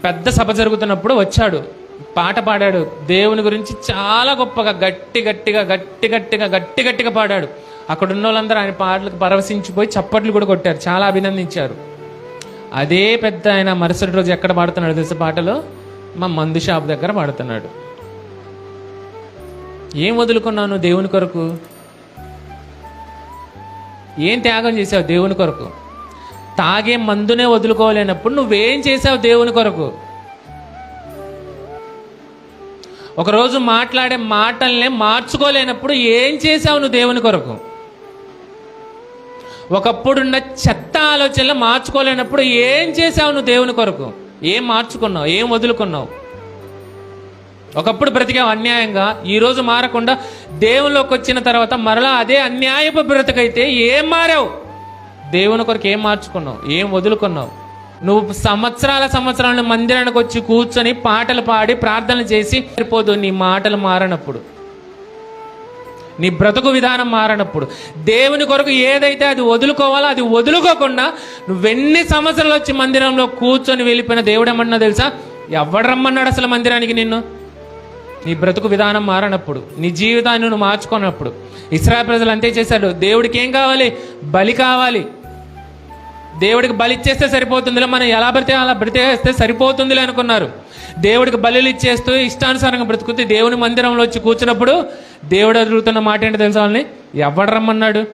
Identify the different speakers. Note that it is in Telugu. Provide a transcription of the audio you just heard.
Speaker 1: పెద్ద సభ జరుగుతున్నప్పుడు వచ్చాడు, పాట పాడాడు. దేవుని గురించి చాలా గొప్పగా గట్టిగా పాడాడు. అక్కడ ఉన్న వాళ్ళందరూ ఆయన పాటలకు పరవశించిపోయి చప్పట్లు కూడా కొట్టారు, చాలా అభినందించారు. అదే పెద్ద ఆయన మరుసటి రోజు ఎక్కడ పాడుతున్నాడు తెలుసా పాటలో? మా మందు షాప్ దగ్గర పాడుతున్నాడు. ఏం వదులుకున్నావు నువ్వు దేవుని కొరకు? ఏం త్యాగం చేసావు దేవుని కొరకు? తాగే మందునే వదులుకోలేనప్పుడు నువ్వేం చేసావు దేవుని కొరకు? ఒకరోజు మాట్లాడే మాటల్నే మార్చుకోలేనప్పుడు ఏం చేసావు నువ్వు దేవుని కొరకు? ఒకప్పుడున్న చెత్త ఆలోచనలు మార్చుకోలేనప్పుడు ఏం చేసావు నువ్వు దేవుని కొరకు? ఏం మార్చుకున్నావు? ఏం వదులుకున్నావు? ఒకప్పుడు బ్రతికావు అన్యాయంగా, ఈరోజు మారకుండా దేవునిలోకి వచ్చిన తర్వాత మరలా అదే అన్యాయపు బ్రతికైతే ఏం మారావు? దేవుని కొరకు ఏం మార్చుకున్నావు? ఏం వదులుకున్నావు? నువ్వు సంవత్సరాల మందిరానికి వచ్చి కూర్చొని పాటలు పాడి ప్రార్థనలు చేసి సరిపోదు. నీ మాటలు మారనప్పుడు, నీ బ్రతుకు విధానం మారనప్పుడు, దేవుని కొరకు ఏదైతే అది వదులుకోవాలో అది వదులుకోకుండా నువ్వెన్ని సంవత్సరాలు వచ్చి మందిరంలో కూర్చొని వెళ్ళిపోయిన దేవుడు ఏమన్నా తెలుసా? ఎవడు రమ్మన్నాడు అసలు మందిరానికి నిన్ను? నీ బ్రతుకు విధానం మారనప్పుడు, నీ జీవితాన్ని నువ్వు మార్చుకున్నప్పుడు. ఇశ్రాయేలు ప్రజలు అంతే చేశాడు. దేవుడికి ఏం కావాలి? బలి కావాలి. దేవుడికి బలి ఇచ్చేస్తే సరిపోతుందిలే, మనం ఎలా బ్రతికే అలా బ్రతికేస్తే సరిపోతుందిలే అనుకున్నారు. దేవుడికి బలులు ఇచ్చేస్తూ ఇష్టానుసారంగా బ్రతుకుతూ దేవుని మందిరంలో వచ్చి కూర్చున్నప్పుడు దేవుడు అడుగుతున్న మాట ఏంటి తెలుసా? వాళ్ళని ఎవడు రమ్మన్నాడు?